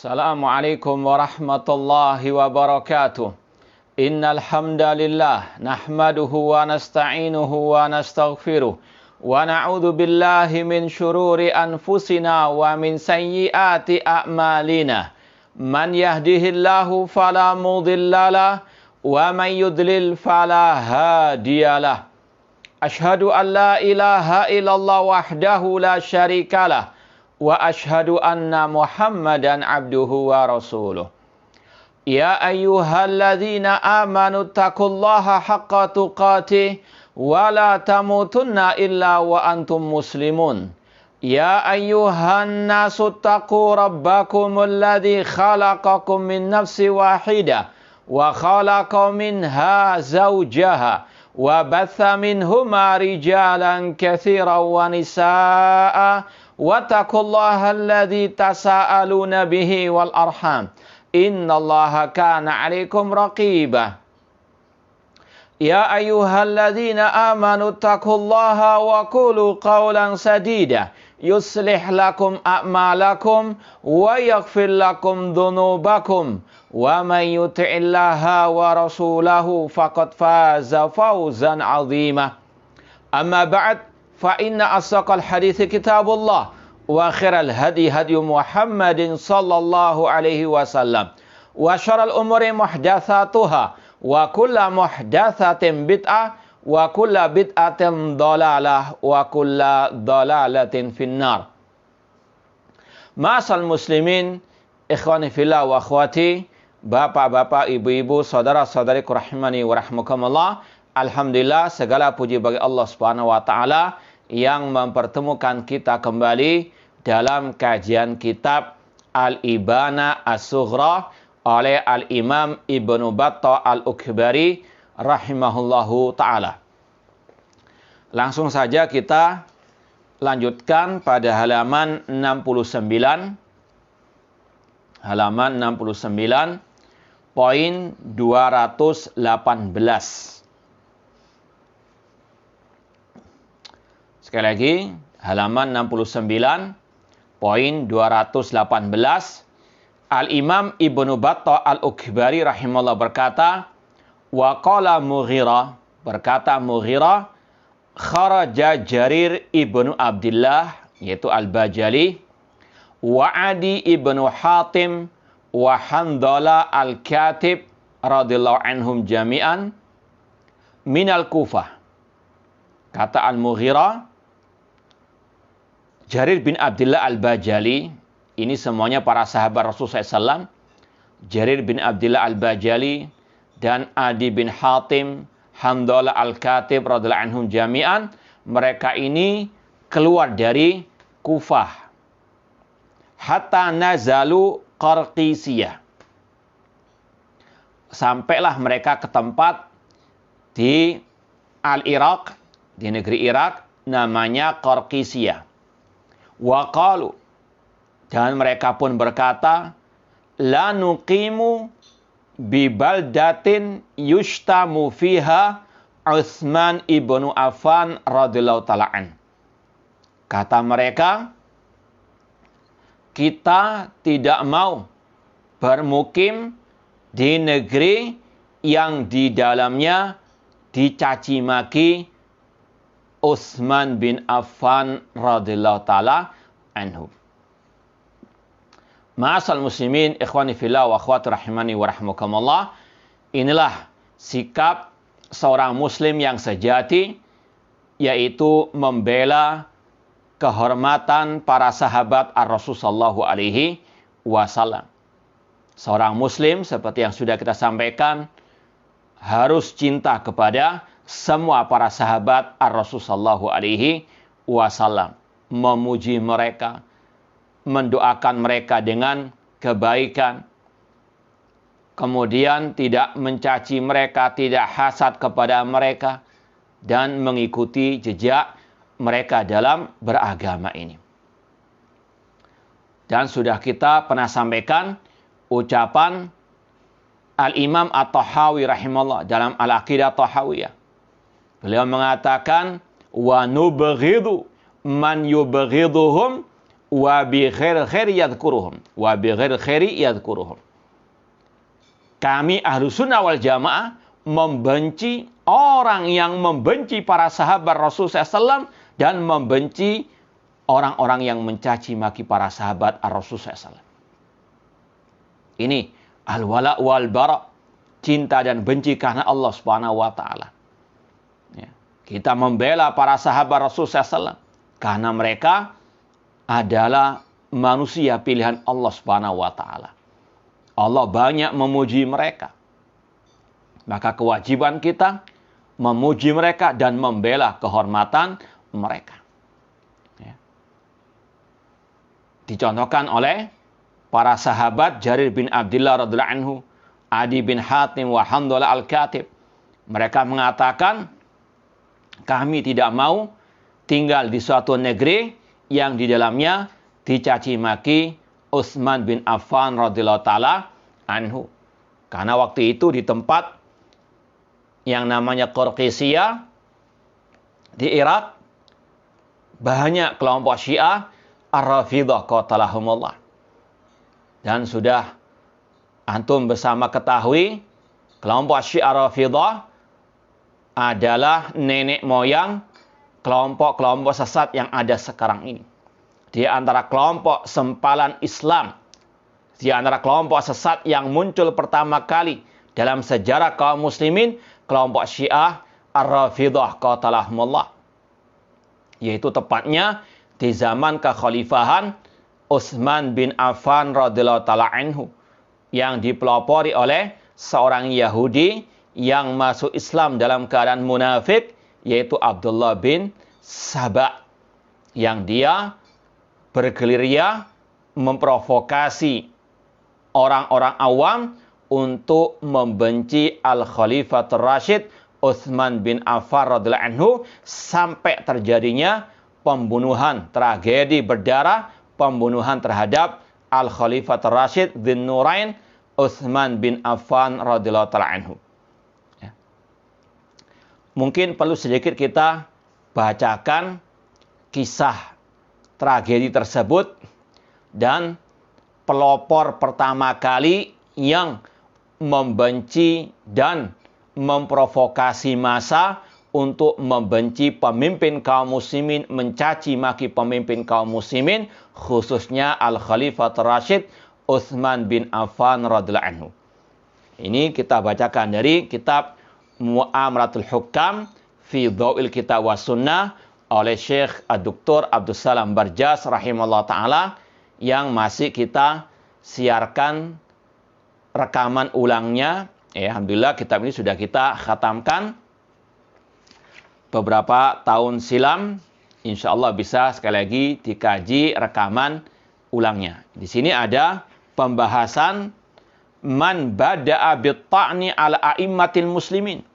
Assalamualaikum warahmatullahi wabarakatuh. Innal hamdalillah nahmaduhu wa nasta'inuhu wa nastaghfiruh wa na'udzu billahi min syururi anfusina wa min sayyiati a'malina. Man yahdihillahu fala mudhillalah wa man yudlil fala hadiyalah. Ashhadu an la ilaha illallah wahdahu la syarikalah wa ashhadu anna Muhammadan abduhu wa rasuluh. Ya ayyuhalladzina amanu taqullaha haqqa tuqatih wa la tamutunna illa wa antum muslimun. Ya ayyuhan nasu taqu rabbakumul ladzi khalaqakum min nafsin wahidah wa khalaqa minha zawjaha wa batha minhuma rijalan katsiran wa nisaa'a wattaqullaha alladzi tasaaluna bihi wal arham innallaha kana 'alaikum raqiba. Ya ayyuhalladzina amanu taqullaha wa qulu qawlan sadida yuslih lakum a'malakum wa yaghfir lakum dhunubakum wa man yuti'illaha wa rasulahu faqad faza fawzan 'azima. Amma ba'd, fa inna asdaqal hadithi kitabullah wa khairal hadi hadi Muhammadin sallallahu alaihi wasallam wa syarrul umuri muhdatsatuha wa kullu muhdatsatin bid'ah wa kullu bid'atin dhalalah wa kullu dhalalatin finnar. Ma'asal muslimin, ikhwani fillah wa akhwati, bapak-bapak, ibu-ibu, saudara-saudariku rahimani wa rahmukumullah. Alhamdulillah, segala puji bagi Allah Subhanahu wa taala yang mempertemukan kita kembali dalam kajian kitab Al-Ibana As-Sughra oleh Al-Imam Ibnu Battah Al-Ukbari rahimahullahu ta'ala. Langsung saja kita lanjutkan pada halaman 69. Halaman 69, poin 218. Sekali lagi, halaman 69, poin 218. Al-Imam Ibnu Battah Al-Ukbari rahimahullah berkata, wa qala Mughirah, berkata Mughirah, kharaja Jarir ibnu Abdullah, yaitu Al-Bajali, wa Adi ibnu Hatim, wa Handala Al-Katib, radhiyallahu anhum jami'an, minal Kufah. Kata Al-Mughirah, Jarir bin Abdullah Al-Bajali, ini semuanya para sahabat Rasulullah SAW, Jarir bin Abdullah Al-Bajali, dan Adi bin Hatim, Handala Al-Katib, radhiyallahu anhum jami'an, mereka ini keluar dari Kufah. Hatta nazalu Qarqisiyah. Sampailah mereka ke tempat di Al-Iraq, di negeri Irak, namanya Qarqisiyah. Wa qalu, dan mereka pun berkata, la nuqimu bi baldatin yushtamu fiha Utsman ibnu Affan radhiyallahu ta'ala an. Kata mereka, kita tidak mau bermukim di negeri yang di dalamnya dicaci maki Utsman bin Affan radhiyallahu ta'ala anhu. Ma'asal muslimin, ikhwani fillah wa akhwati rahimani wa rahmukumullah. Inilah sikap seorang muslim yang sejati, yaitu membela kehormatan para sahabat ar-Rasul sallallahu alaihi wasallam. Seorang muslim, seperti yang sudah kita sampaikan, harus cinta kepada semua para sahabat ar-Rasul sallallahu alaihi wasallam, memuji mereka, mendoakan mereka dengan kebaikan, kemudian tidak mencaci mereka, tidak hasad kepada mereka, dan mengikuti jejak mereka dalam beragama ini. Dan sudah kita pernah sampaikan ucapan Al-Imam At-Tahawi rahimahullah dalam Al-Aqidah Tahawiyah. Beliau mengatakan, wa nubghidu man yubghiduhum wa bi ghairil khairi yadhkuruhum. Wa bi ghairil khairi yadhkuruhum. Kami Ahlus Sunnah wal Jamaah membenci orang yang membenci para sahabat Rasul SAW dan membenci orang-orang yang mencaci maki para sahabat Rasul SAW. Ini al-wala wal bara, cinta dan benci karena Allah Subhanahu wa taala. Ya. Kita membela para sahabat Rasul SAW karena mereka adalah manusia pilihan Allah Subhanahu wa taala. Allah banyak memuji mereka. Maka kewajiban kita memuji mereka dan membela kehormatan mereka. Ya. Dicontohkan oleh para sahabat Jarir bin Abdullah radhiyallahu anhu, Adi bin Hatim wa Handalah al-Katib. Mereka mengatakan, kami tidak mau tinggal di suatu negeri yang di dalamnya dicaci maki Utsman bin Affan radhiyallahu taala anhu. Karena waktu itu di tempat yang namanya Qorqisiyah di Irak, banyak kelompok Syiah Ar-Rafidhah qatalahumullah. Dan sudah antum bersama ketahui, kelompok Syiah Ar-Rafidhah adalah nenek moyang kelompok-kelompok sesat yang ada sekarang ini. Di antara kelompok sempalan Islam, di antara kelompok sesat yang muncul pertama kali dalam sejarah kaum muslimin, kelompok Syiah Ar-Rafidhah qatalahumullah. Yaitu tepatnya di zaman kekhalifahan Utsman bin Affan radhiyallahu taala anhu, yang dipelopori oleh seorang Yahudi yang masuk Islam dalam keadaan munafik, yaitu Abdullah bin Saba, yang dia bergerilya memprovokasi orang-orang awam untuk membenci Al-Khalifatul Rasyid Utsman bin Affan radhiyallahu anhu, sampai terjadinya pembunuhan, tragedi berdarah, pembunuhan terhadap Al-Khalifatul Rasyid Dzun Nurain Utsman bin Affan radhiyallahu taala anhu. Ya. Mungkin perlu sedikit kita bacakan kisah tragedi tersebut dan pelopor pertama kali yang membenci dan memprovokasi massa untuk membenci pemimpin kaum muslimin, mencaci maki pemimpin kaum muslimin, khususnya Al-Khalifatul Rasyid Utsman bin Affan radhiyallahu anhu. Ini kita bacakan dari kitab Mu'amaratul Hukam fi Dhawil Kitab wa Sunnah oleh Syekh Dr. Abdus Salam Barjas rahimahullah ta'ala, yang masih kita siarkan rekaman ulangnya. Alhamdulillah kitab ini sudah kita khatamkan beberapa tahun silam. Insya Allah bisa sekali lagi dikaji rekaman ulangnya. Di sini ada pembahasan man bada'a bit-ta'ni ala a'immatil muslimin.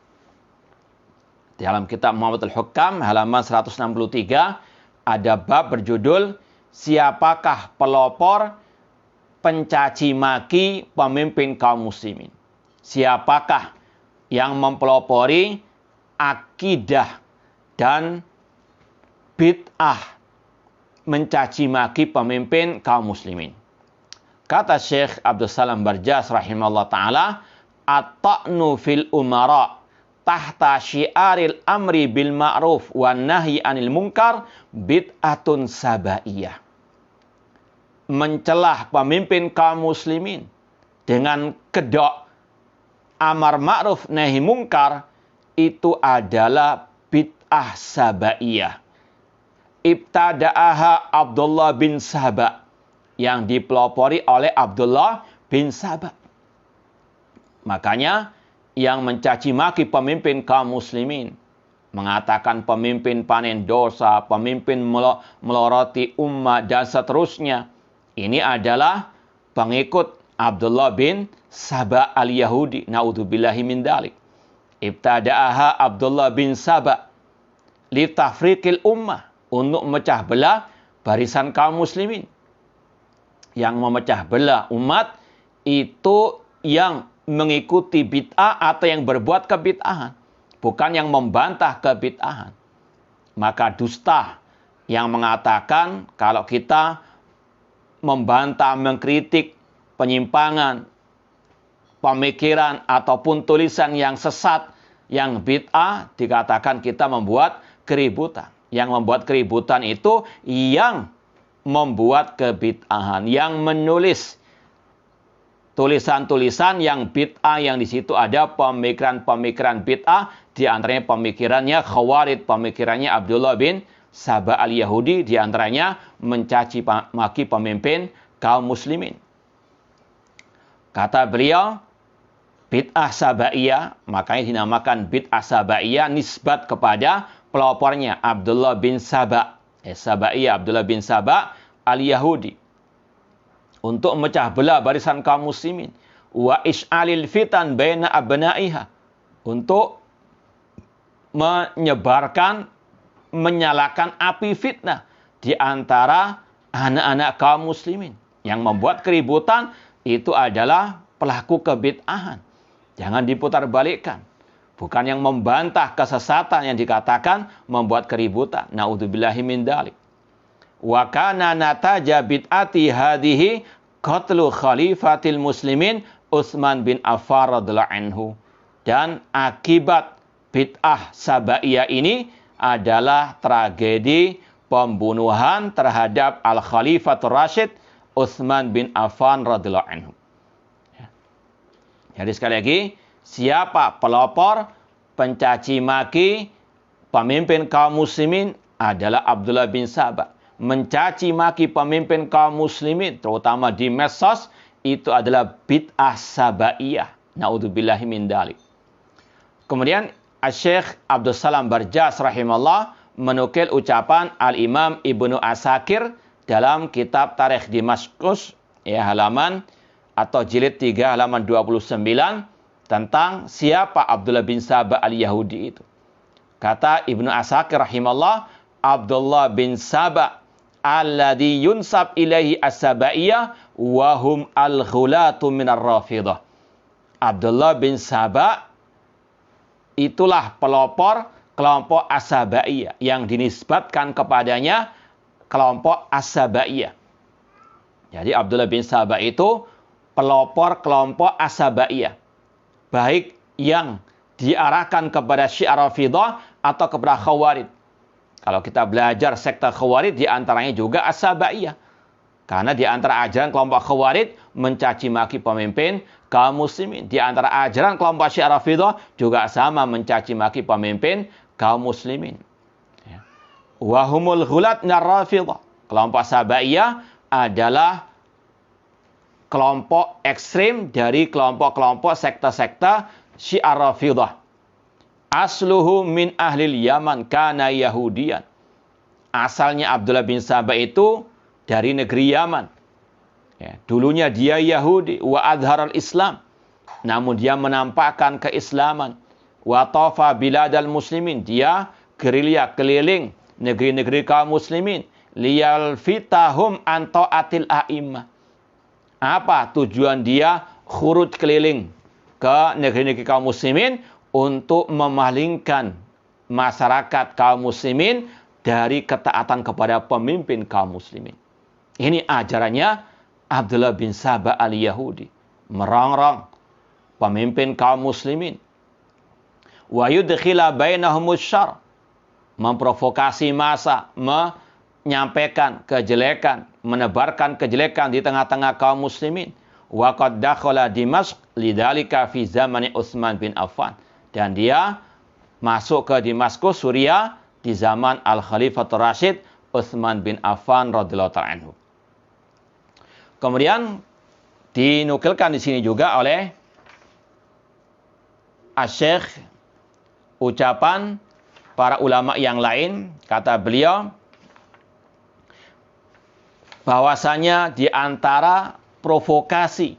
Di dalam kitab Mu'amaratul Hukam halaman 163 ada bab berjudul siapakah pelopor pencaci maki pemimpin kaum muslimin. Siapakah yang mempelopori akidah dan bid'ah mencaci maki pemimpin kaum muslimin. Kata Syekh Abdus Salam Barjas rahimahullah ta'ala, at-ta'nu fil umara tahta syiaril amri bil ma'ruf wan nahyi anil munkar bid'atun sabaiyah. Mencelah pemimpin kaum muslimin dengan kedok amar ma'ruf nahi munkar itu adalah bid'ah sabaiyah. Ibtada'aha Abdullah bin Saba, yang dipelopori oleh Abdullah bin Saba. Makanya yang mencaci maki pemimpin kaum muslimin, mengatakan pemimpin panen dosa, pemimpin meloroti umat dan seterusnya, ini adalah pengikut Abdullah bin Saba al-Yahudi. Na'udzubillahi min dzalik. Ibtada'aha Abdullah bin Saba li tafriqil ummah, untuk memecah belah barisan kaum muslimin. Yang memecah belah umat itu yang mengikuti bid'ah atau yang berbuat kebid'ahan, bukan yang membantah kebid'ahan. Maka dusta yang mengatakan kalau kita membantah, mengkritik penyimpangan, pemikiran ataupun tulisan yang sesat, yang bid'ah, dikatakan kita membuat keributan. Yang membuat keributan itu yang membuat kebid'ahan, yang menulis tulisan-tulisan yang bid'ah, yang di situ ada pemikiran-pemikiran bid'ah, di antaranya pemikirannya Khawarij, pemikirannya Abdullah bin Saba al-Yahudi, di antaranya mencaci maki pemimpin kaum muslimin. Kata beliau, bid'ah Sabaiyah, makanya dinamakan bid'ah Sabaiyah, nisbat kepada pelopornya Abdullah bin Saba. Sabaiyah Abdullah bin Saba al-Yahudi. Untuk memecah belah barisan kaum muslimin. Wa is'alil fitan baina abna'iha. Untuk menyebarkan, menyalakan api fitnah di antara anak-anak kaum muslimin. Yang membuat keributan itu adalah pelaku kebid'ahan. Jangan diputarbalikkan. Bukan yang membantah kesesatan yang dikatakan membuat keributan. Na'udzubillahi min dzalik. Wa kana nataja bid'ati hadhihi qatlu khalifatil muslimin Utsman bin Affan radhiyallahu anhu. Dan akibat bid'ah Sabaiyah ini adalah tragedi pembunuhan terhadap Al-Khalifatur Rasyid Utsman bin Affan radhiyallahu anhu. Jadi sekali lagi, siapa pelopor, pencaci maki pemimpin kaum muslimin adalah Abdullah bin Saba. Mencaci maki pemimpin kaum muslimin, terutama di medsos, itu adalah bid'ah Sabaiyah. Na'udzubillahi min dzalik. Kemudian Syekh Abdul Salam Barjas rahimahullah menukil ucapan Al-Imam Ibnu Asakir dalam kitab Tarikh Damaskus, ya, halaman atau jilid 3 halaman 29, tentang siapa Abdullah bin Saba al-Yahudi itu. Kata Ibnu Asakir rahimahullah, Abdullah bin Saba alladhi yunsab ilaihi as-Sabaiyah wa hum al-ghulatu minar Rafidah. Abdullah bin Saba itulah pelopor kelompok As-Sabaiyah yang dinisbatkan kepadanya kelompok As-Sabaiyah. Jadi Abdullah bin Saba itu pelopor kelompok As-Sabaiyah. Baik yang diarahkan kepada Syiah Rafidah atau kepada Khawarij. Kalau kita belajar sekte Khawarij, di antaranya juga As-Sabaiyah. Karena di antara ajaran kelompok Khawarij mencaci maki pemimpin kaum muslimin. Di antara ajaran kelompok Syiah Rafidah juga sama, mencaci maki pemimpin kaum muslimin. Wahumul ghulat nar Rafidah. Kelompok Sabaiyah adalah kelompok ekstrim dari kelompok-kelompok sekte-sekte Syiah Rafidah. Asluhu min ahlil Yaman kana Yahudiyan. Asalnya Abdullah bin Saba itu dari negeri Yaman. Ya, dulunya dia Yahudi, wa adharal Islam. Namun dia menampakkan keislaman. Wa tafa biladal muslimin. Dia gerilya keliling negeri-negeri kaum muslimin. Liyal fitahum anta'atil a'immah. Apa tujuan dia khuruj keliling ke negeri-negeri kaum muslimin? Untuk memalingkan masyarakat kaum muslimin dari ketaatan kepada pemimpin kaum muslimin. Ini ajarannya Abdullah bin Saba al-Yahudi. Merongrong pemimpin kaum muslimin. Wa yudkhila bainahumus syarr. Memprovokasi massa, menyampaikan kejelekan, menebarkan kejelekan di tengah-tengah kaum muslimin. Wa qad dakhala Dimashq lidzalika fi zamani Utsman bin Affan. Dan dia masuk ke Damaskus, Suriah, di zaman Al-Khalifatur Rasyid Utsman bin Affan radhiyallahu ta'ala anhu. Kemudian dinukilkan di sini juga oleh Asy-Syaikh ucapan para ulama yang lain. Kata beliau bahwasanya di antara provokasi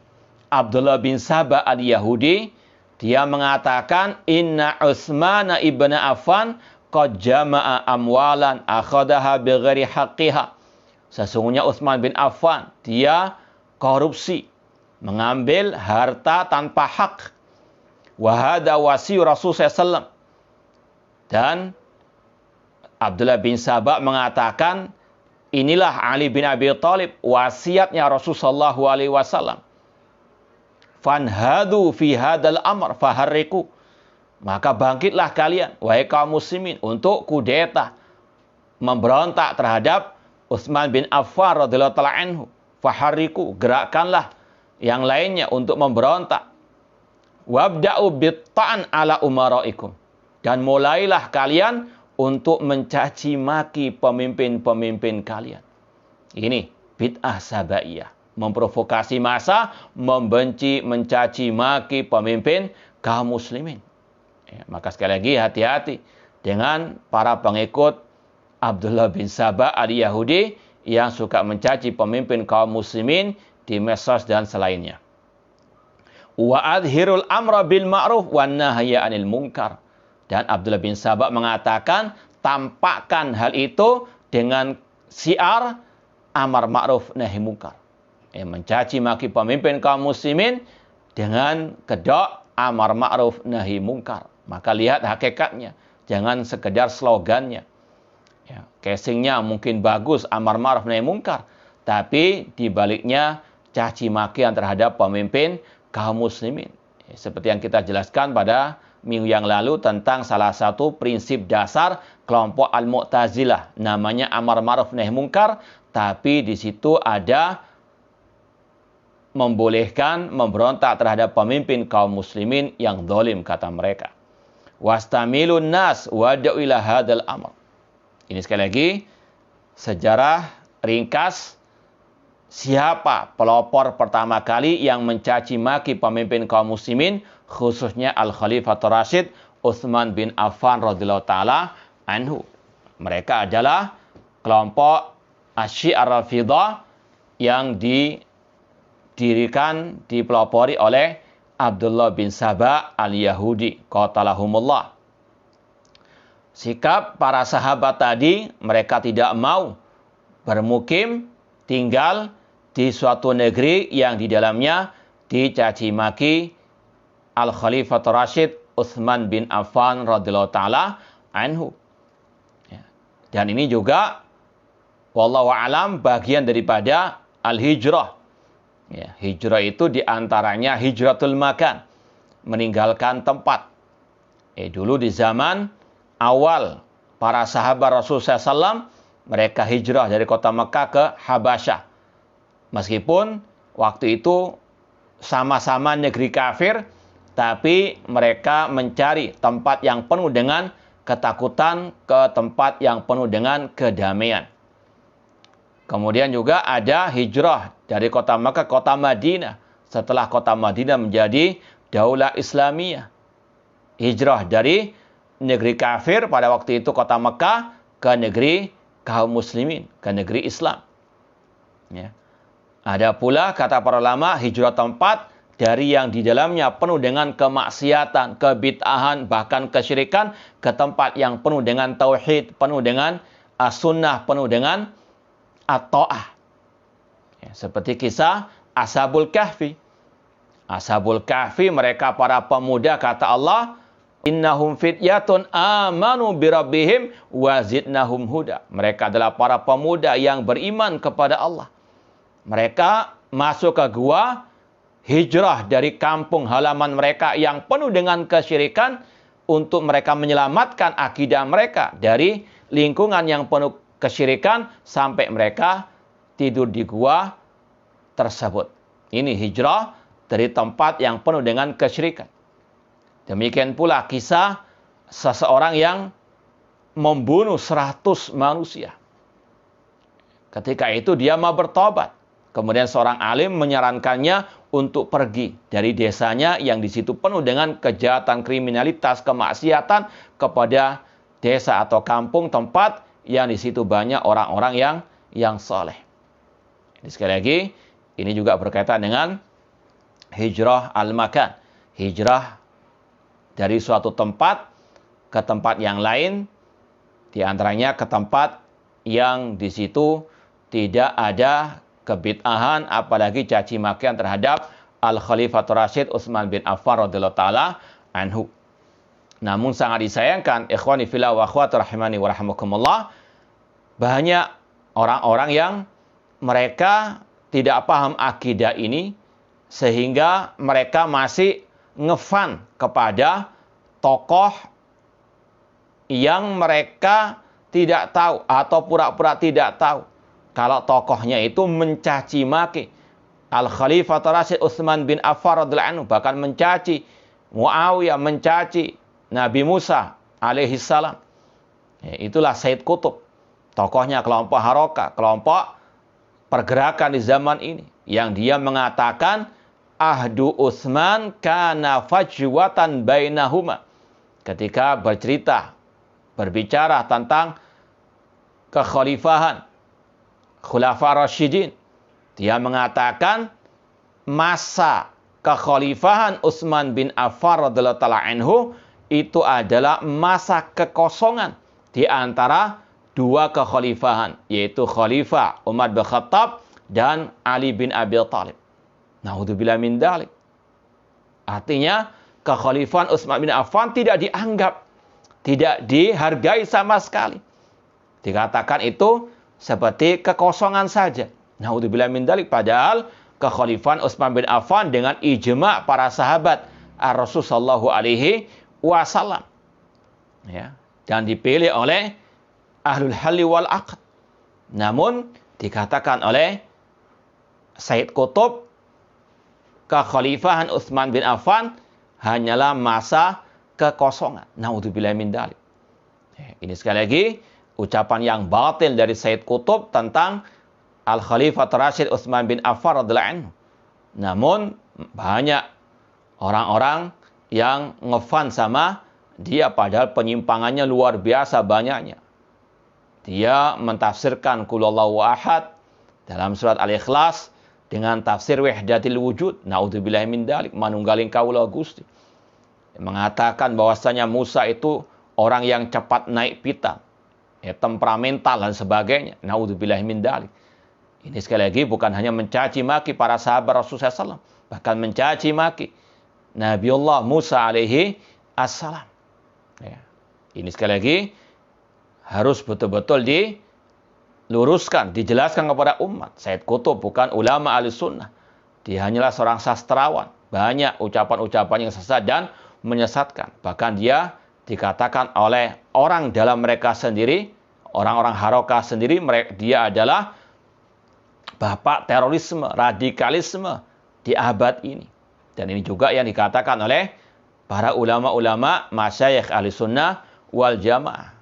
Abdullah bin Saba al-Yahudi, dia mengatakan inna Utsman ibn Affan qad jama'a amwalan akhadaha bighairi haqqiha. Sesungguhnya Utsman bin Affan, dia korupsi, mengambil harta tanpa hak. Wa hadza wasiy Rasul sallallahu. Dan Abdullah bin Saba mengatakan inilah Ali bin Abi Thalib, wasiatnya Rasulullah SAW. Fanhadu fi hadal amr faharriku. Maka bangkitlah kalian, wahai kaum muslimin, untuk kudeta, memberontak terhadap Utsman bin Affan radhiyallahu ta'ala anhu. Faharriku, gerakkanlah yang lainnya untuk memberontak. Wabda'u bitta'an ala umaraikum. Dan mulailah kalian untuk mencaci maki pemimpin-pemimpin kalian. Ini bid'ah sabaiyah. Memprovokasi massa, membenci, mencaci maki pemimpin kaum muslimin. Ya, maka sekali lagi hati-hati dengan para pengikut Abdullah bin Saba al-Yahudi yang suka mencaci pemimpin kaum muslimin di medsos dan selainnya. Wa adhirul amra bil ma'ruf wan nahya 'anil munkar. Dan Abdullah bin Saba mengatakan, tampakkan hal itu dengan syiar amar ma'ruf nahi munkar. Mencaci maki pemimpin kaum muslimin dengan kedok amar ma'ruf nahi munkar. Maka lihat hakikatnya, jangan sekedar slogannya. Ya, casingnya mungkin bagus, amar ma'ruf nahi munkar, tapi di baliknya caci makian terhadap pemimpin kaum muslimin. Ya, seperti yang kita jelaskan pada minggu yang lalu tentang salah satu prinsip dasar kelompok Al-Mu'tazilah, namanya amar ma'ruf nahi munkar, tapi di situ ada membolehkan memberontak terhadap pemimpin kaum muslimin yang zalim, kata mereka. Wastamilun nas wada'u ila hadal amr. Ini sekali lagi sejarah ringkas siapa pelopor pertama kali yang mencaci maki pemimpin kaum muslimin, khususnya Al-Khalifatul Rasyid Utsman bin Affan radhiyallahu taala anhu. Mereka adalah kelompok Asy-Syi'ah Rafidah yang didirikan, dipelopori oleh Abdullah bin Saba al-Yahudi qatalahumullah. Sikap para sahabat tadi, mereka tidak mau bermukim, tinggal di suatu negeri yang di dalamnya dicaci maki Al-Khalifatul Rasyid Utsman bin Affan radhiyallahu taala anhu. Dan ini juga wallahu alam bagian daripada al-hijrah. Ya, hijrah itu diantaranya hijratul makan, meninggalkan tempat. Dulu di zaman awal para sahabat Rasulullah SAW, mereka hijrah dari kota Mekah ke Habasyah. Meskipun waktu itu sama-sama negeri kafir, tapi mereka mencari tempat yang penuh dengan ketakutan ke tempat yang penuh dengan kedamaian. Kemudian juga ada hijrah dari kota Makkah ke kota Madinah. Setelah kota Madinah menjadi daulah Islamiyah. Hijrah dari negeri kafir pada waktu itu kota Makkah ke negeri kaum muslimin, ke negeri Islam. Ya. Ada pula kata para ulama hijrah tempat dari yang di dalamnya penuh dengan kemaksiatan, kebid'ahan, bahkan kesyirikan, ke tempat yang penuh dengan tauhid, penuh dengan as-sunnah, penuh dengan at-ta'ah. Ya, seperti kisah Ashabul Kahfi. Ashabul Kahfi, mereka para pemuda, kata Allah, innahum fityatun amanu birabbihim wa zidnahum huda. Mereka adalah para pemuda yang beriman kepada Allah. Mereka masuk ke gua, hijrah dari kampung halaman mereka yang penuh dengan kesyirikan untuk mereka menyelamatkan akidah mereka dari lingkungan yang penuh kesyirikan sampai mereka tidur di gua tersebut. Ini hijrah dari tempat yang penuh dengan kesyirikan. Demikian pula kisah seseorang yang membunuh 100 manusia. Ketika itu dia mau bertobat. Kemudian seorang alim menyarankannya untuk pergi dari desanya yang di situ penuh dengan kejahatan, kriminalitas, kemaksiatan kepada desa atau kampung tempat yang di situ banyak orang-orang yang soleh. Ini sekali lagi, ini juga berkaitan dengan hijrah al-makan. Hijrah dari suatu tempat ke tempat yang lain, di antaranya ke tempat yang di situ tidak ada kebid'ahan, apalagi caci makian terhadap Al-Khalifatul Rasyid Utsman bin Affan radhiyallahu taala anhu. Namun sangat disayangkan, ikhwani fillah wa akhwati rahimani wa rahimakumullah, banyak orang-orang yang mereka tidak paham akidah ini, sehingga mereka masih ngefan kepada tokoh yang mereka tidak tahu atau pura-pura tidak tahu kalau tokohnya itu mencaci maki Al-Khalifah Rasyid Utsman bin Affan radhiyallahu anhu, bahkan mencaci Muawiyah, mencaci Nabi Musa alaihi salam. Ya, itulah Sayyid Qutb, tokohnya kelompok Haroka, kelompok pergerakan di zaman ini, yang dia mengatakan ahdu Utsman kana fajwatan bainahuma. Ketika berbicara tentang kekhalifahan Khulafa Rasyidin, dia mengatakan masa kekhalifahan Utsman bin Affan radhiyallahu ta'ala anhu itu adalah masa kekosongan di antara dua kekhalifahan, yaitu Khalifah Umar bin Khattab dan Ali bin Abi Thalib. Naudzubillah min dzalik. Artinya kekhalifahan Utsman bin Affan tidak dianggap, tidak dihargai sama sekali. Dikatakan itu seperti kekosongan saja. Naudzubillah min dzalik, padahal kekhalifahan Utsman bin Affan dengan ijma' para sahabat Rasul sallallahu alaihi wasallam. Ya, dan dipilih oleh ahlul halli wal aqd. Namun dikatakan oleh Sayyid Qutb, kekhalifahan Utsman bin Affan hanyalah masa kekosongan. Naudzubillah min dzalik. Ini sekali lagi ucapan yang batil dari Sayyid Qutb tentang Al-Khalifah Rasyid Utsman bin Affan radhiyallahu anhu. Namun banyak orang-orang yang ngefan sama dia, padahal penyimpangannya luar biasa banyaknya. Dia mentafsirkan Qul Huwallahu Ahad dalam surat Al-Ikhlas dengan tafsir wahdatil wujud. Naudzubillah min dzalik, manunggaling kaula Gusti. Mengatakan bahwasanya Musa itu orang yang cepat naik pitam, ya, temperamental dan sebagainya. Naudzubillah min dzalik. Ini sekali lagi bukan hanya mencaci maki para sahabat Rasulullah SAW, bahkan mencaci maki Nabiullah Musa alaihi assalam. Ya. Ini sekali lagi harus betul-betul diluruskan, dijelaskan kepada umat. Sayyid Qutb bukan ulama ahli sunnah. Dia hanyalah seorang sastrawan. Banyak ucapan-ucapan yang sesat dan menyesatkan. Bahkan dia dikatakan oleh orang dalam mereka sendiri, orang-orang Harokah sendiri, dia adalah bapak terorisme, radikalisme di abad ini. Dan ini juga yang dikatakan oleh para ulama-ulama masyayikh ahli sunnah wal jamaah.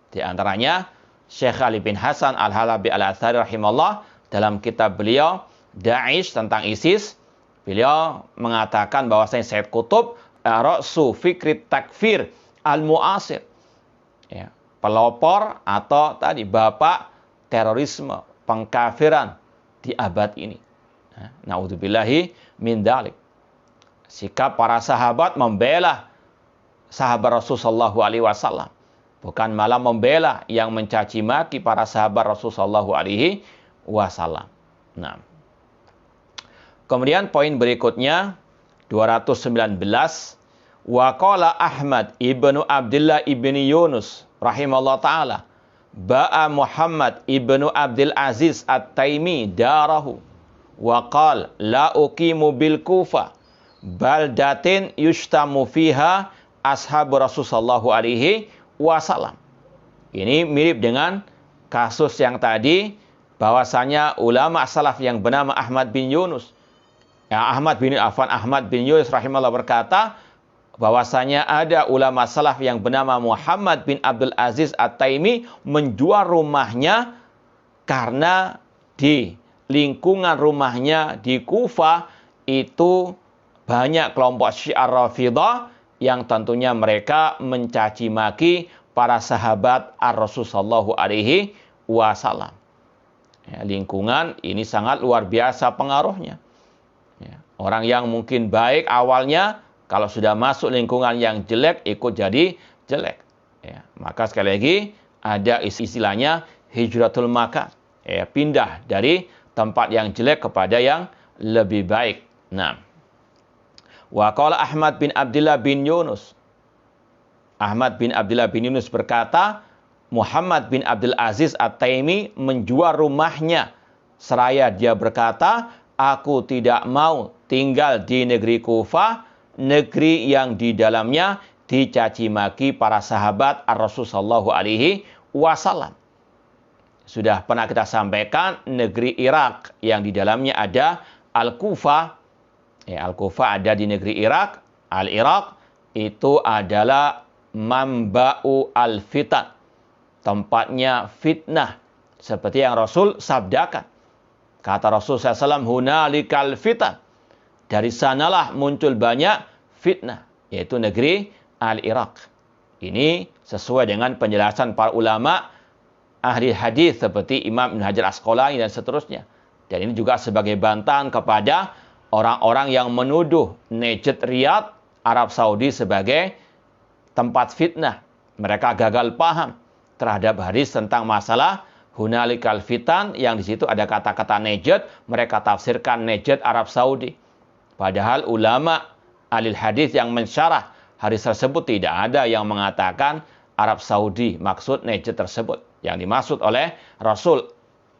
Di antaranya Syekh Ali bin Hasan Al-Halabi Al-Athari rahimahullah, dalam kitab beliau Da'ish tentang ISIS, beliau mengatakan bahwasanya Sayyid Qutb ra'su fikri takfir al-mu'asir. Ya, pelopor atau tadi bapak terorisme, pengkafiran di abad ini. Naudzubillahi min dzalik. Sikap para sahabat membela sahabat Rasulullah sallallahu alaihi wasallam, bukan malah membela yang mencaci maki para sahabat Rasulullah sallallahu alaihi wasallam. Nah. Kemudian poin berikutnya 219, wa qala Ahmad ibnu Abdullah ibni Yunus rahimahullah taala, ba'a Muhammad ibnu Abdul Aziz At-Taimi darahu wa qala la uqimu bil Kufa baldatin yushtamu fiha ashabu Rasul sallallahu alaihi wasallam. Ini mirip dengan kasus yang tadi, bahwasanya ulama salaf yang bernama Ahmad bin Yunus, Ahmad bin Yunus rahimahullah berkata bahwasanya ada ulama salaf yang bernama Muhammad bin Abdul Aziz At-Taimi menjual rumahnya karena di lingkungan rumahnya di Kufah itu banyak kelompok Syiah Rafidah yang tentunya mereka mencaci maki para sahabat Ar-Rasul sallallahu alaihi wasallam. Ya, lingkungan ini sangat luar biasa pengaruhnya. Ya, orang yang mungkin baik awalnya, kalau sudah masuk lingkungan yang jelek, ikut jadi jelek. Ya, maka sekali lagi ada istilahnya hijratul makan. Ya, pindah dari tempat yang jelek kepada yang lebih baik. Nah, wa qala Ahmad bin Abdullah bin Yunus. Ahmad bin Abdullah bin Yunus berkata, Muhammad bin Abdul Aziz At-Taimi menjual rumahnya seraya dia berkata, aku tidak mau tinggal di negeri Kufah, negeri yang di dalamnya dicaci maki para sahabat Ar-Rasul sallallahu alaihi wasallam. Sudah pernah kita sampaikan negeri Irak yang di dalamnya ada Al-Kufah. Al-Kufah ada di negeri Irak. Al-Irak itu adalah Mamba'u al-Fitan. Tempatnya fitnah. Seperti yang Rasul sabdakan. Kata Rasul SAW, hunalikal fitan. Dari sanalah muncul banyak fitnah. Yaitu negeri Al-Irak. Ini sesuai dengan penjelasan para ulama ahli hadis seperti Imam Ibn Hajar Asqalani dan seterusnya. Dan ini juga sebagai bantahan kepada orang-orang yang menuduh Najd Riyadh, Arab Saudi sebagai tempat fitnah. Mereka gagal paham terhadap hadis tentang masalah hunalikal fitan, yang di situ ada kata-kata Najd, mereka tafsirkan Najd Arab Saudi. Padahal ulama ahli hadis yang mensyarah hadis tersebut tidak ada yang mengatakan Arab Saudi maksud Najd tersebut. Yang dimaksud oleh Rasul,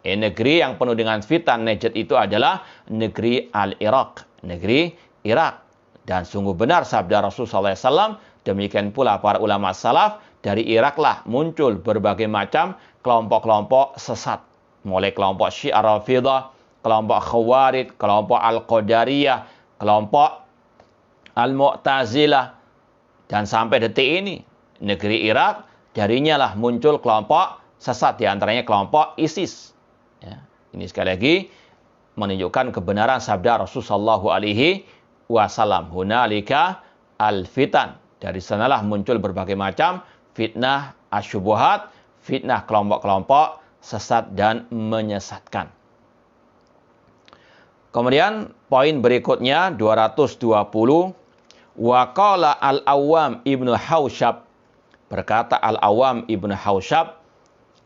negeri yang penuh dengan fitan Najd itu adalah negeri Al-Irak, negeri Irak. Dan sungguh benar sabda Rasul SAW, demikian pula para ulama salaf, dari Iraklah muncul berbagai macam kelompok-kelompok sesat. Mulai kelompok Syiah Rafidah, kelompok Khawarij, kelompok Al-Qadariyah, kelompok Al-Mu'tazilah. Dan sampai detik ini, negeri Irak, darinya lah muncul kelompok sesat, diantaranya kelompok ISIS. Ya, ini sekali lagi menunjukkan kebenaran sabda Rasulullah SAW. Hunalika al-fitan. Dari sanalah muncul berbagai macam fitnah asyubuhat, fitnah kelompok-kelompok sesat dan menyesatkan. Kemudian poin berikutnya 220. Wa qala Al-Awwam Ibnu Hausyab, berkata Al-Awwam Ibnu Hausyab,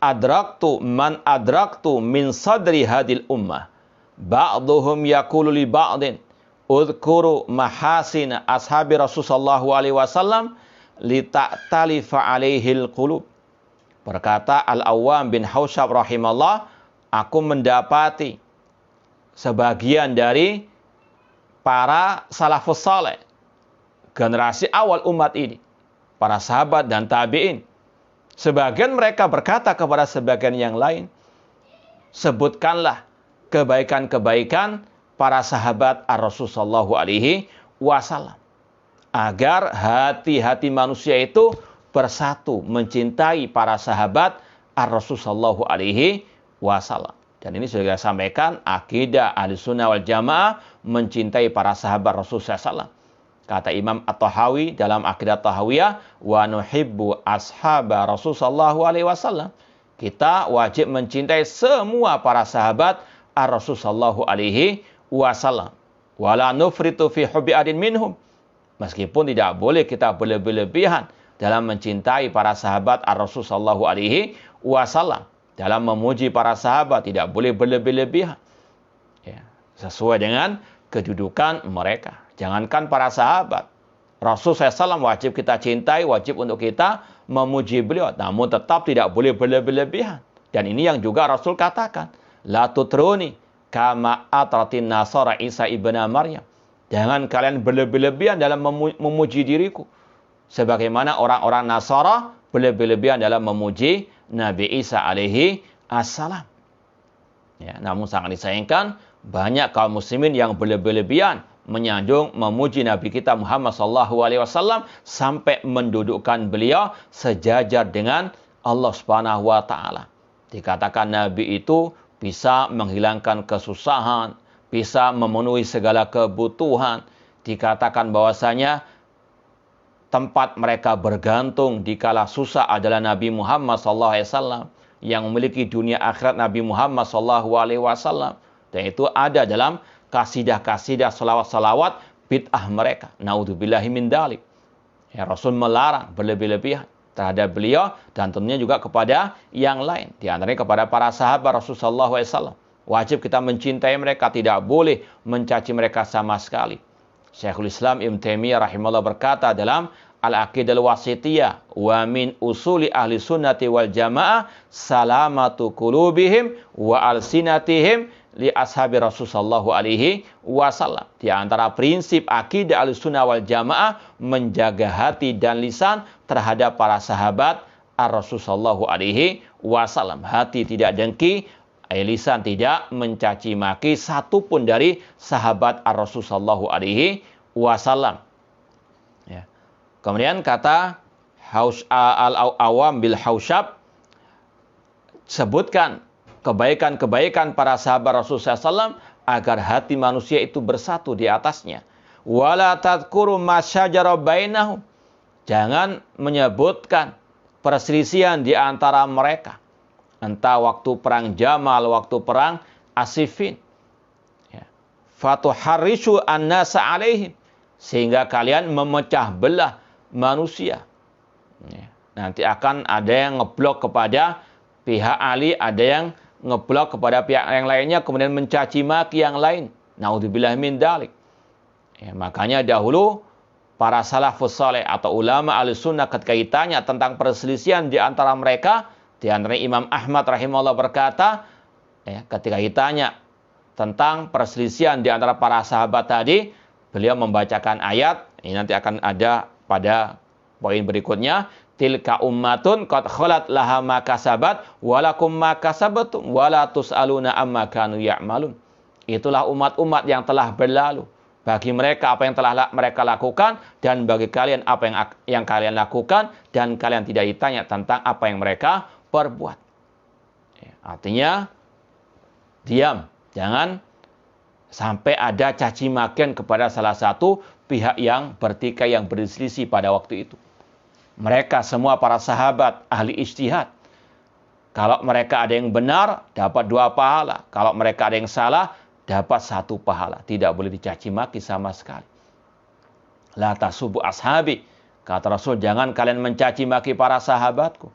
adraktu man adraktu min sadri hadil ummah ba'duhum yaqulu li ba'din udhkuru mahasina ashabi Rasulullah sallallahu alaihi wasallam li ta'talifa alaihil qulub. Berkata Al-Awwam bin Hausyab rahimallah, aku mendapati sebagian dari para salafus saleh, generasi awal umat ini, para sahabat dan tabi'in, sebagian mereka berkata kepada sebagian yang lain, sebutkanlah kebaikan-kebaikan para sahabat Ar-Rasul sallallahu alaihi wasallam, agar hati-hati manusia itu bersatu mencintai para sahabat Ar-Rasul sallallahu alaihi wasallam. Dan ini sudah saya sampaikan, akidah Ahlussunnah wal Jamaah mencintai para sahabat Rasul sallallahu alaihi wasallam. Kata Imam At-Tahawi dalam Aqidah Tahawiyah, wa nuhibbu ashaba Rasul sallallahu alaihi wasallam. Kita wajib mencintai semua para sahabat Ar-Rasul sallallahu alaihi wasallam. Wala nufritu fi hubbi adin minhum. Meskipun tidak boleh kita berlebihan dalam mencintai para sahabat Ar-Rasul sallallahu alaihi wasallam. Dalam memuji para sahabat tidak boleh berlebihan. Ya, sesuai dengan kedudukan mereka. Jangankan para sahabat, Rasul SAW wajib kita cintai, wajib untuk kita memuji beliau. Namun tetap tidak boleh berlebihan. Dan ini yang juga Rasul katakan, la tutruni kama atratin nasara Isa ibn Maryam. Jangan kalian berlebihan dalam memuji diriku, sebagaimana orang-orang Nasara berlebihan dalam memuji Nabi Isa alaihi assalam. Ya, namun sangat disayangkan, banyak kaum muslimin yang berlebihan menyanjung memuji Nabi kita Muhammad sallallahu alaihi wasallam sampai mendudukkan beliau sejajar dengan Allah Subhanahu wa taala. Dikatakan Nabi itu bisa menghilangkan kesusahan, bisa memenuhi segala kebutuhan. Dikatakan bahwasanya tempat mereka bergantung dikala susah adalah Nabi Muhammad sallallahu alaihi wasallam, yang memiliki dunia akhirat Nabi Muhammad sallallahu alaihi wasallam. Dan itu ada dalam kasidah-kasidah, salawat-salawat bid'ah mereka. Naudzubillahi min dzalik. Ya, Rasul melarang berlebihan terhadap beliau dan tentunya juga kepada yang lain. Di antaranya kepada para sahabat Rasul sallallahu alaihi wasallam. Wajib kita mencintai mereka, tidak boleh mencaci mereka sama sekali. Syekhul Islam Ibnu Taimiyah rahimahullah berkata dalam al-aqidah al-wasitiyah wa min usuli ahli sunnati wal jamaah salamatu qulubihim wa alsinatihim li ashabi Rasul sallallahu alaihi wasallam. Di antara prinsip akidah Ahlussunnah wal Jamaah menjaga hati dan lisan terhadap para sahabat Rasul sallallahu alaihi wasallam. Hati tidak dengki, lisan tidak mencaci maki satupun dari sahabat Rasul sallallahu alaihi wasallam. Ya. Kemudian kata al-awam bil hausyab, sebutkan kebaikan-kebaikan para sahabat Rasulullah SAW agar hati manusia itu bersatu di atasnya. Wala tadhkuru ma syajara bainahum. Jangan menyebutkan perselisihan di antara mereka. Entah waktu perang Jamal, waktu perang As-Siffin. Ya. Fatuharrisu an-nasa alaihim. Sehingga kalian memecah belah manusia. Ya. Nanti akan ada yang ngeblok kepada pihak Ali, ada yang ngeblok kepada pihak yang lainnya, kemudian mencaci maki yang lain. Naudzubillah min dzalik. Ya, makanya dahulu para salafus saleh atau ulama Ahlussunnah ketika ditanya tentang perselisihan di antara mereka, di antara Imam Ahmad rahimahullah berkata, ya, ketika ditanya tentang perselisihan di antara para sahabat tadi, beliau membacakan ayat, ini nanti akan ada pada poin berikutnya, tilka ummatun qad khalat laha ma kasabat walakum ma kasabatum wala tusaluna amma kanu ya'malun. Itulah umat-umat yang telah berlalu. Bagi mereka apa yang telah mereka lakukan, dan bagi kalian apa yang kalian lakukan, dan kalian tidak ditanya tentang apa yang mereka perbuat. Artinya diam, jangan sampai ada caci makian kepada salah satu pihak yang bertikai, yang berselisih pada waktu itu. Mereka semua para sahabat ahli ijtihad. Kalau mereka ada yang benar, dapat 2 pahala. Kalau mereka ada yang salah, dapat 1 pahala. Tidak boleh dicaci maki sama sekali. La tasubu ashabi. Kata Rasul, jangan kalian mencaci maki para sahabatku.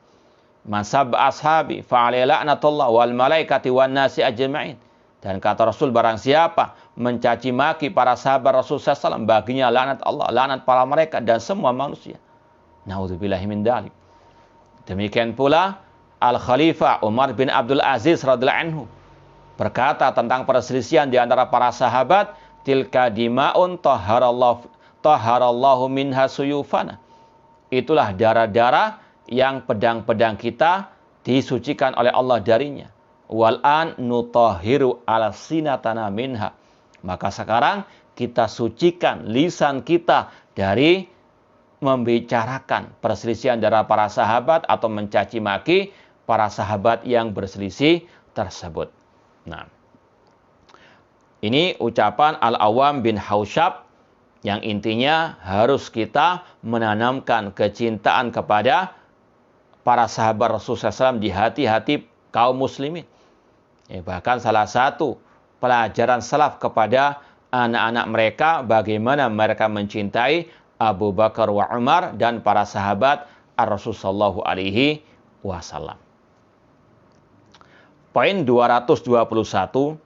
Masab ashabi fa'alai la'natullah wal malaikati wan nasi ajma'in. Dan kata Rasul, barang siapa mencaci maki para sahabat Rasul SAW, baginya laknat Allah, laknat para mereka dan semua manusia. Naudzubillahi min dzalik. Demikian pula Al-Khalifah Umar bin Abdul Aziz radhiyallahu anhu berkata tentang perselisihan di antara para sahabat, tilka dima'un taharallahu minha suyufana. Itulah darah-darah yang pedang-pedang kita disucikan oleh Allah darinya. Wal an nutahhiru alsinatana minha. Maka sekarang kita sucikan lisan kita dari membicarakan perselisihan antara para sahabat atau mencaci maki para sahabat yang berselisih tersebut. Nah, ini ucapan Al-Awam bin Hausyab yang intinya harus kita menanamkan kecintaan kepada para sahabat Rasulullah SAW di hati-hati kaum muslimin. Bahkan salah satu pelajaran salaf kepada anak-anak mereka bagaimana mereka mencintai Abu Bakar wa Umar dan para sahabat Ar-Rasul sallallahu alaihi wasallam. Poin 221,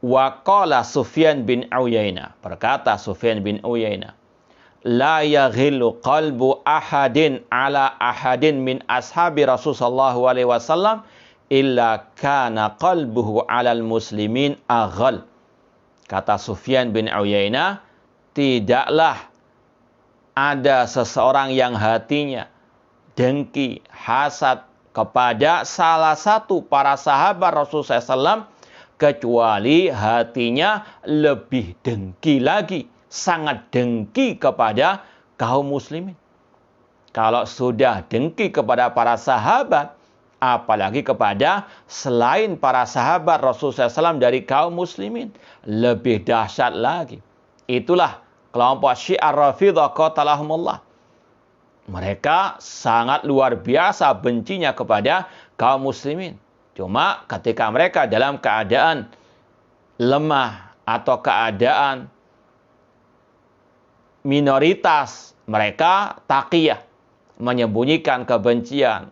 wa qala Sufyan bin Uyainah, berkata Sufyan bin Uyainah, la yaghillu qalbu ahadin ala ahadin min ashabi Rasul sallallahu alaihi wasallam illa kana qalbuhu alal muslimin aghal. Kata Sufyan bin Uyainah, tidaklah ada seseorang yang hatinya dengki, hasad kepada salah satu para sahabat Rasulullah SAW, kecuali hatinya lebih dengki lagi, sangat dengki kepada kaum muslimin. Kalau sudah dengki kepada para sahabat, apalagi kepada selain para sahabat Rasulullah SAW dari kaum muslimin, lebih dahsyat lagi. Itulah kelompok Syiah Rafidhah qatalahumullah. Mereka sangat luar biasa bencinya kepada kaum muslimin. Cuma ketika mereka dalam keadaan lemah atau keadaan minoritas, mereka taqiyah, menyembunyikan kebencian,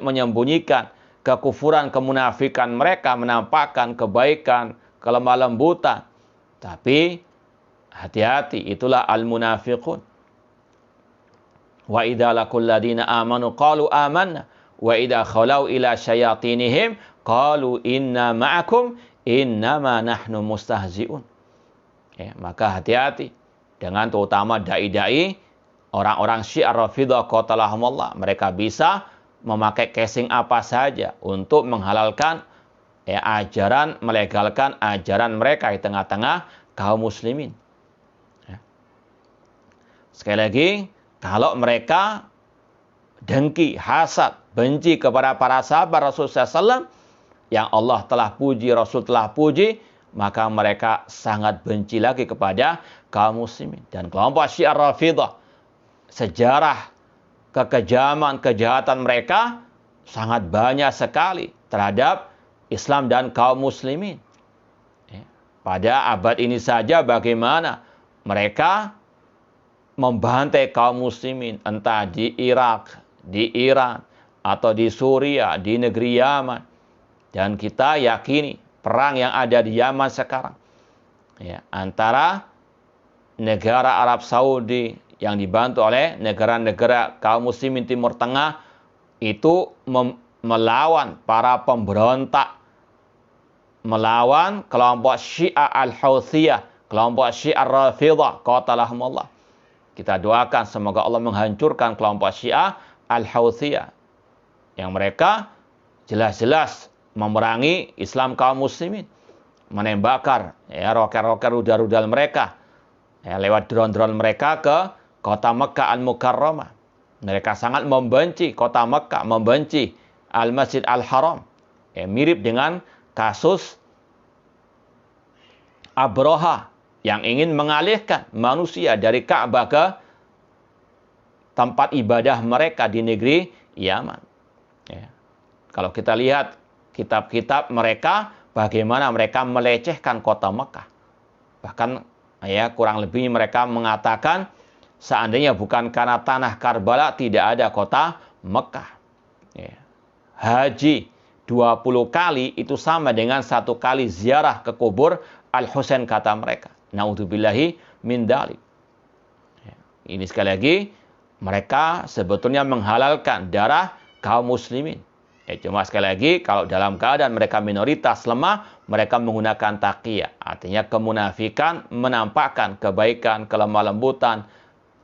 menyembunyikan kekufuran, kemunafikan mereka, menampakkan kebaikan, kelemah lembutan. Tapi hati-hati, itulah al-munafiqun. Wa idza laqul ladina amanu qalu amanna wa idza khalau ila syayatinihim qalu inna ma'akum innama nahnu mustahzi'un. Ya, maka hati-hati dengan terutama dai-dai orang-orang Syiah Rafidhah qatalahumullah. Mereka bisa memakai casing apa saja untuk menghalalkan ajaran, melegalkan ajaran mereka di tengah-tengah kaum muslimin. Ya. Sekali lagi, kalau mereka dengki, hasad, benci kepada para sahabat Rasulullah SAW yang Allah telah puji, Rasul telah puji, maka mereka sangat benci lagi kepada kaum muslimin. Dan kelompok Syiah Rafidhah, sejarah kekejaman, kejahatan mereka sangat banyak sekali terhadap Islam dan kaum muslimin. Pada abad ini saja bagaimana mereka membantai kaum muslimin, entah di Irak, di Iran, atau di Suriah, di negeri Yaman. Dan kita yakini perang yang ada di Yaman sekarang, antara negara Arab Saudi yang dibantu oleh negara-negara kaum muslimin Timur Tengah itu melawan para pemberontak, melawan kelompok Syiah Al-Houthiyah, kelompok Syiah Rafidhah qatalahumullah. Kita doakan semoga Allah menghancurkan kelompok Syiah Al-Houthiyah yang mereka jelas-jelas memerangi Islam kaum muslimin, menembakkan roket-roket rudal-rudal mereka lewat drone-drone mereka ke kota Mekah Al-Mukarramah. Mereka sangat membenci kota Mekah, membenci Al-Masjid Al-Haram. Mirip dengan kasus Abraha yang ingin mengalihkan manusia dari Ka'bah ke tempat ibadah mereka di negeri Yaman. Kalau kita lihat kitab-kitab mereka, bagaimana mereka melecehkan kota Mekah. Bahkan kurang lebih mereka mengatakan seandainya bukan karena tanah Karbala tidak ada kota Mekah. Haji 20 kali itu sama dengan 1 kali ziarah ke kubur Al-Husain kata mereka. Naudzubillahi min dzalik. Ini sekali lagi mereka sebetulnya menghalalkan darah kaum muslimin. Cuma sekali lagi kalau dalam keadaan mereka minoritas lemah, mereka menggunakan taqiyah. Artinya kemunafikan, menampakkan kebaikan, kelemah lembutan,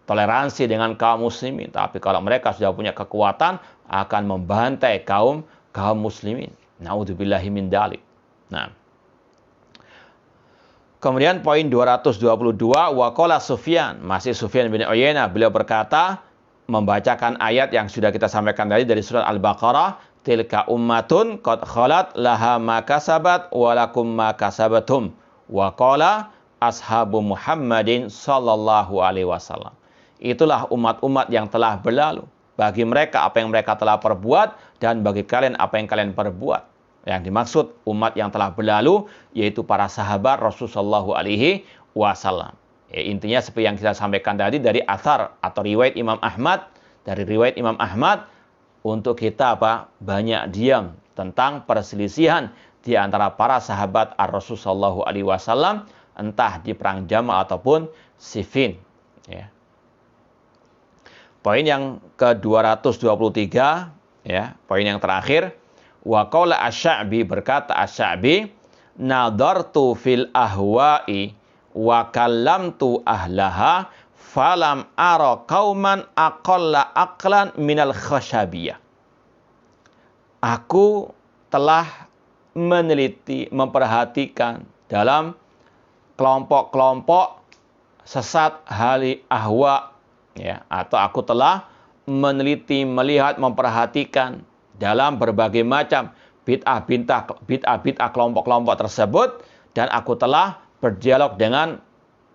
toleransi dengan kaum muslimin. Tapi kalau mereka sudah punya kekuatan, akan membantai kaum muslimin. Naudzubillahi min dzalik. Nah. Kemudian poin 222, waqala Sufyan, masih Sufyan bin Uyainah, beliau berkata membacakan ayat yang sudah kita sampaikan tadi dari surat Al-Baqarah, tilka ummatun qad khalat laha ma kasabat wa lakum ma kasabatum wa qala ashabu Muhammadin sallallahu alaihi wasallam. Itulah umat-umat yang telah berlalu. Bagi mereka apa yang mereka telah perbuat dan bagi kalian apa yang kalian perbuat. Yang dimaksud umat yang telah berlalu yaitu para sahabat Rasulullah sallallahu alaihi wasallam. Intinya seperti yang kita sampaikan tadi dari athar atau riwayat Imam Ahmad, dari riwayat Imam Ahmad untuk kita banyak diam tentang perselisihan di antara para sahabat Ar-Rasul sallallahu alaihi wasallam entah di perang Jamal ataupun Siffin. Poin yang ke-223 poin yang terakhir, wa qala Asy-Sya'bi, berkata Asy-Sya'bi, nadartu fil ahwa'i wa kallamtu ahlaha falam ara qauman aqalla aqlan minal khashabiyah. Aku telah meneliti, memperhatikan dalam kelompok-kelompok sesat hali ahwa, atau aku telah meneliti, melihat, memperhatikan dalam berbagai macam bid'ah kelompok-kelompok tersebut, dan aku telah berdialog dengan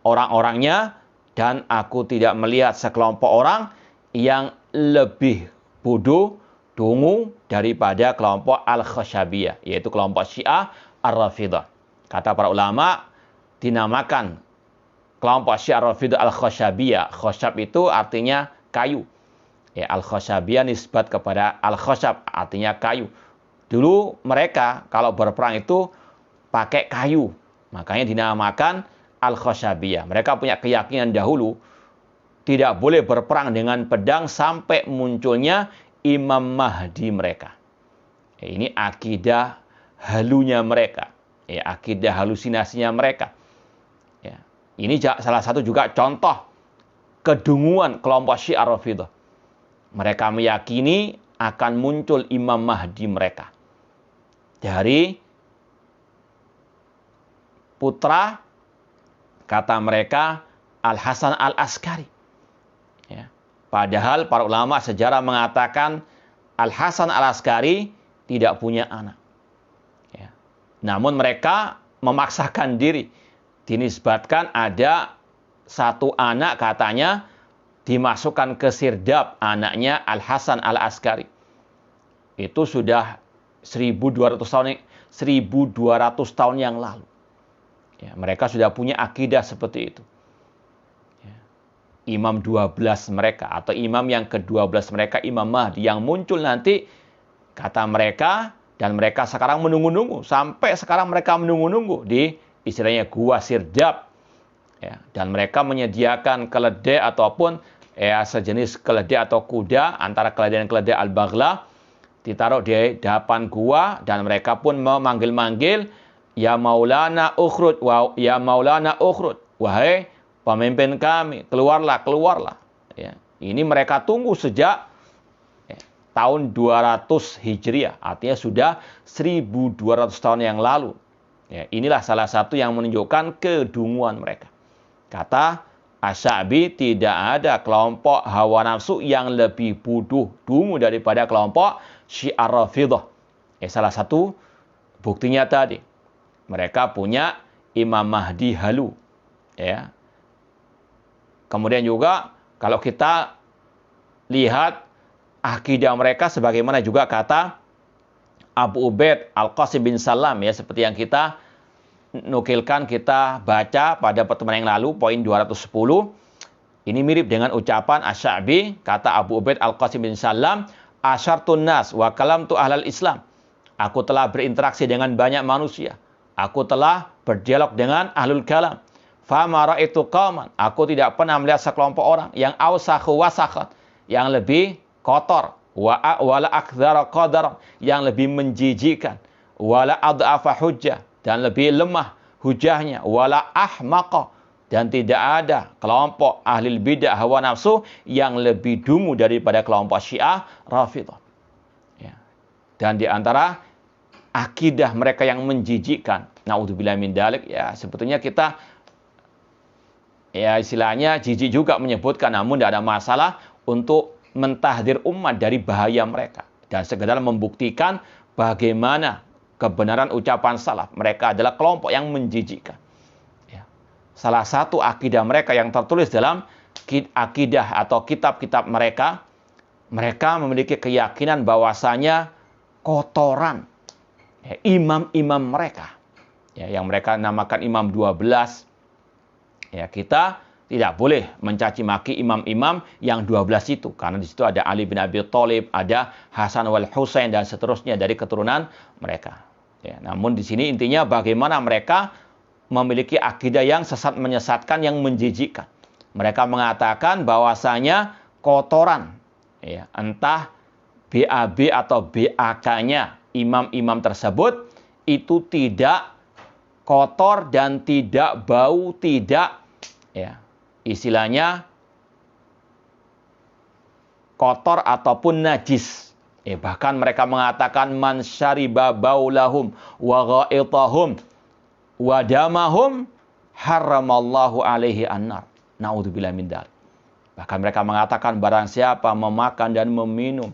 orang-orangnya, dan aku tidak melihat sekelompok orang yang lebih bodoh, dungu daripada kelompok Al-Khashabiyah, yaitu kelompok Syiah Ar-Rafidhah. Kata para ulama, dinamakan kelompok Syiah Ar-Rafidhah Al-Khashabiyah. Khashab itu artinya kayu. Al-Khashabiyah nisbat kepada Al-Khashab, artinya kayu. Dulu mereka kalau berperang itu pakai kayu. Makanya dinamakan Al-Khashabiyah. Mereka punya keyakinan dahulu tidak boleh berperang dengan pedang sampai munculnya Imam Mahdi mereka. Ini akidah halunya mereka, akidah halusinasinya mereka. Ini salah satu juga contoh kedunguan kelompok Syiah Rafidhah. Mereka meyakini akan muncul Imam Mahdi mereka dari putra, kata mereka, Al-Hasan Al-Askari. Padahal para ulama sejarah mengatakan Al-Hasan Al-Askari tidak punya anak. Namun mereka memaksakan diri. Dinisbatkan ada satu anak katanya dimasukkan ke Sirdab, anaknya Al-Hasan Al-Askari. Itu sudah 1200 tahun yang lalu. Mereka sudah punya akidah seperti itu. Imam 12 mereka atau imam yang ke-12 mereka, Imam Mahdi yang muncul nanti, kata mereka, dan mereka sekarang menunggu-nunggu. Sampai sekarang mereka menunggu-nunggu di istilahnya gua Sirdab. Dan mereka menyediakan keledai ataupun sejenis keledai atau kuda, antara keledai dan keledai al-baghlah, ditaruh di depan gua, dan mereka pun memanggil-manggil, ya Maulana ukhruj, ya Maulana ukhruj, wahai pemimpin kami, keluarlah, keluarlah. Ini mereka tunggu sejak tahun 200 Hijriah, artinya sudah 1200 tahun yang lalu. Inilah salah satu yang menunjukkan kedunguan mereka. Kata Asy-Sya'bi, tidak ada kelompok hawa nafsu yang lebih bodoh, dungu daripada kelompok Syiah Rafidhah. Salah satu buktinya tadi, mereka punya Imam Mahdi halu. Kemudian juga kalau kita lihat akidah mereka sebagaimana juga kata Abu Ubaid Al-Qasim bin Salam, seperti yang kita nukilkan, kita baca pada pertemuan yang lalu, poin 210. Ini mirip dengan ucapan Asy-Sya'bi, kata Abu Ubaid Al-Qasim bin Salam, asyartun nas wa kalamtu ahlal Islam. Aku telah berinteraksi dengan banyak manusia. Aku telah berdialog dengan ahlul kalam. Fama ra'aitu qauman, aku tidak pernah melihat sekelompok orang yang awsakhu wasakhat, yang lebih kotor, wala akdzara qadar, yang lebih menjijikan, wala adhafa hujjah, dan lebih lemah hujahnya, wala ahmaqa, dan tidak ada kelompok ahli bidah hawa nafsu yang lebih dungu daripada kelompok Syiah Rafidhah. Dan di antara akidah mereka yang menjijikkan, naudzubillah min dzalik, sebetulnya kita istilahnya jijik juga menyebutkan, namun tidak ada masalah untuk mentahdir umat dari bahaya mereka dan sekedar membuktikan bagaimana kebenaran ucapan salaf. Mereka adalah kelompok yang menjijikkan. Salah satu akidah mereka yang tertulis dalam akidah atau kitab-kitab mereka, mereka memiliki keyakinan bahwasanya kotoran imam-imam mereka, yang mereka namakan Imam 12, kita tidak boleh mencaci maki imam-imam yang 12 itu, karena di situ ada Ali bin Abi Thalib, ada Hasan wal Husain, dan seterusnya dari keturunan mereka. Namun di sini intinya bagaimana mereka memiliki akidah yang sesat menyesatkan, yang menjijikkan. Mereka mengatakan bahwasanya kotoran, entah BAB atau BAK-nya imam-imam tersebut itu tidak kotor dan tidak bau, tidak istilahnya kotor ataupun najis. Bahkan mereka mengatakan man syariba baulahum wa ghaitahum wa damahum haramallahu alaihi annar. Naudzubillah min dzalik. Bahkan mereka mengatakan barang siapa memakan dan meminum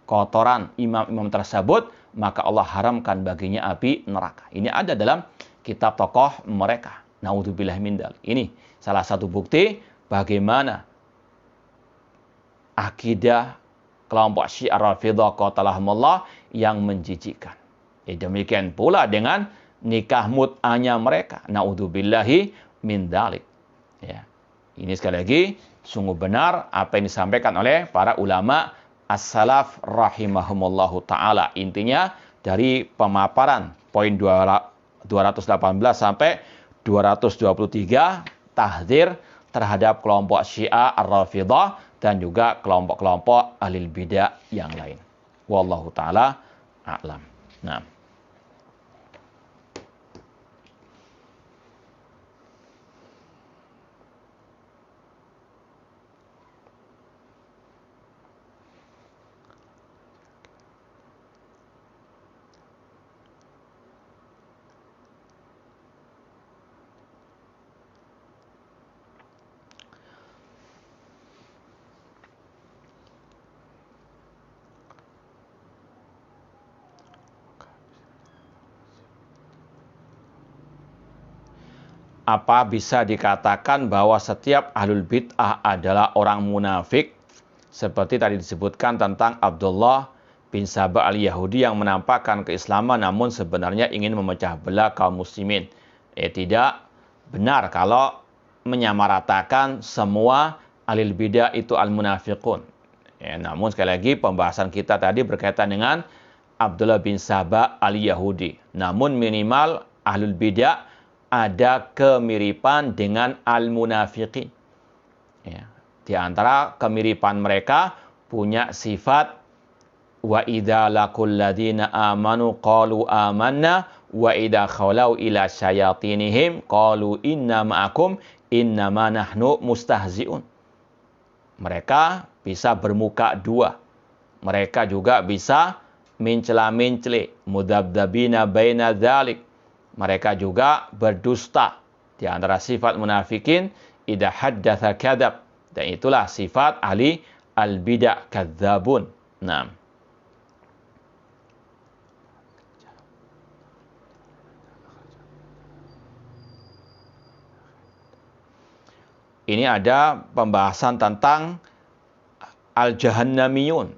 kotoran imam-imam tersebut, maka Allah haramkan baginya api neraka. Ini ada dalam kitab tokoh mereka. Naudzubillah min dzalik. Ini salah satu bukti bagaimana akidah kelompok Syiah Rafidhah qatalahumullah yang menjijikkan. Demikian pula dengan nikah mut'ahnya mereka. Naudzubillahi min dzalik. Ini sekali lagi sungguh benar apa yang disampaikan oleh para ulama as-salaf rahimahumullahu ta'ala. Intinya dari pemaparan poin 218 sampai 223, tahdzir terhadap kelompok Syiah Ar-Rafidhah dan juga kelompok-kelompok ahlul bidah yang lain. Wallahu taala a'lam. Nah, apa bisa dikatakan bahwa setiap ahlul bid'ah adalah orang munafik? Seperti tadi disebutkan tentang Abdullah bin Sabah al-Yahudi yang menampakkan keislaman namun sebenarnya ingin memecah belah kaum muslimin. Tidak benar kalau menyamaratakan semua ahlul bid'ah itu al-munafiqun. Namun sekali lagi pembahasan kita tadi berkaitan dengan Abdullah bin Sabah al-Yahudi. Namun minimal ahlul bid'ah ada kemiripan dengan al-munafiqin. Di antara kemiripan mereka punya sifat wa idza laqul ladzina amanu qalu amanna wa idza khalau ila syayatinihim qalu inna ma'akum innama nahnu mustahzi'un. Mereka bisa bermuka dua. Mereka juga bisa mencela-mencela, mudabdabina baina dzalik. Mereka juga berdusta. Di antara sifat munafikin, idza haddatsa kadzab. Dan itulah sifat ahli al-bid'ah kadzabun. Nah. Ini ada pembahasan tentang al-jahannamiyun.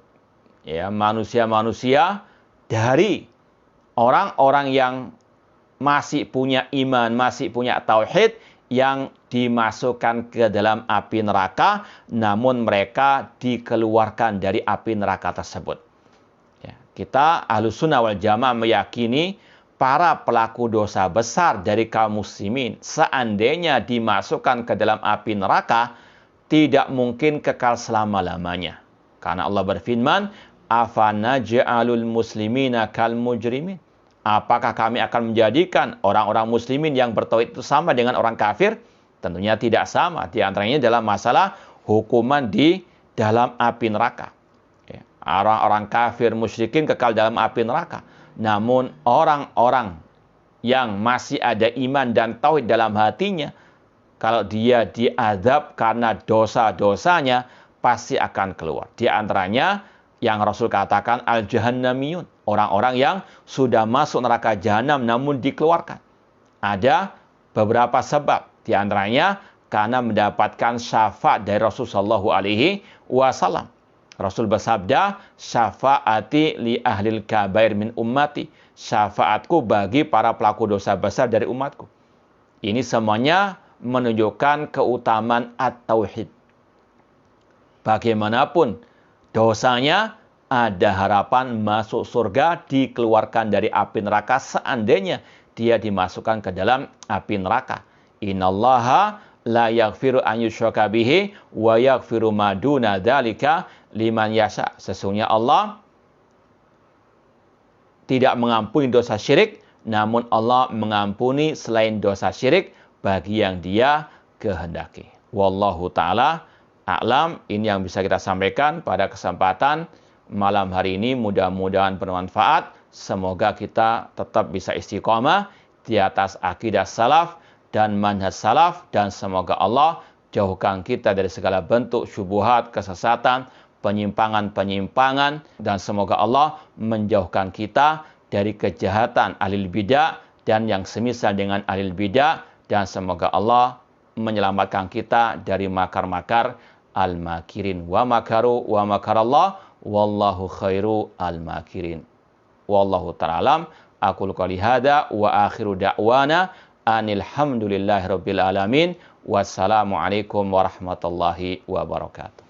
Manusia-manusia dari orang-orang yang masih punya iman, masih punya tauhid yang dimasukkan ke dalam api neraka, namun mereka dikeluarkan dari api neraka tersebut. Kita Ahlus Sunnah wal Jamaah meyakini para pelaku dosa besar dari kaum muslimin seandainya dimasukkan ke dalam api neraka tidak mungkin kekal selama-lamanya. Karena Allah berfirman, afanaj'alul muslimina kal mujrimin. Apakah kami akan menjadikan orang-orang muslimin yang bertauhid itu sama dengan orang kafir? Tentunya tidak sama. Di antaranya dalam masalah hukuman di dalam api neraka. Orang-orang kafir musyrikin kekal dalam api neraka. Namun orang-orang yang masih ada iman dan tauhid dalam hatinya, kalau dia diazab karena dosa-dosanya, pasti akan keluar. Di antaranya yang Rasul katakan al-jahannamiyun, orang-orang yang sudah masuk neraka jahanam namun dikeluarkan. Ada beberapa sebab, di antaranya karena mendapatkan syafaat dari Rasulullah SAW. Rasul bersabda, syafaati li ahlil kabair min ummati, syafaatku bagi para pelaku dosa besar dari umatku. Ini semuanya menunjukkan keutamaan at-tauhid. Bagaimanapun dosanya, ada harapan masuk surga, dikeluarkan dari api neraka seandainya dia dimasukkan ke dalam api neraka. Innallaha la yaghfiru an yushraka bihi wa yaghfiru ma duna dzalika liman yasha. Sesungguhnya Allah tidak mengampuni dosa syirik, namun Allah mengampuni selain dosa syirik bagi yang Dia kehendaki. Wallahu taala a'lam. Ini yang bisa kita sampaikan pada kesempatan malam hari ini. Mudah-mudahan bermanfaat. Semoga kita tetap bisa istiqomah di atas akidah salaf dan manhaj salaf, dan semoga Allah jauhkan kita dari segala bentuk syubhat, kesesatan, penyimpangan-penyimpangan, dan semoga Allah menjauhkan kita dari kejahatan ahlul bidah dan yang semisal dengan ahlul bidah, dan semoga Allah menyelamatkan kita dari makar-makar al-makirin. Wa makaru wa makarallah wallahu khairu al-makirin. Wallahu ta'ala. Aqul qouli hadza wa akhiru da'wana anil hamdulillahi rabbil alamin. Wassalamu alaikum warahmatullahi wabarakatuh.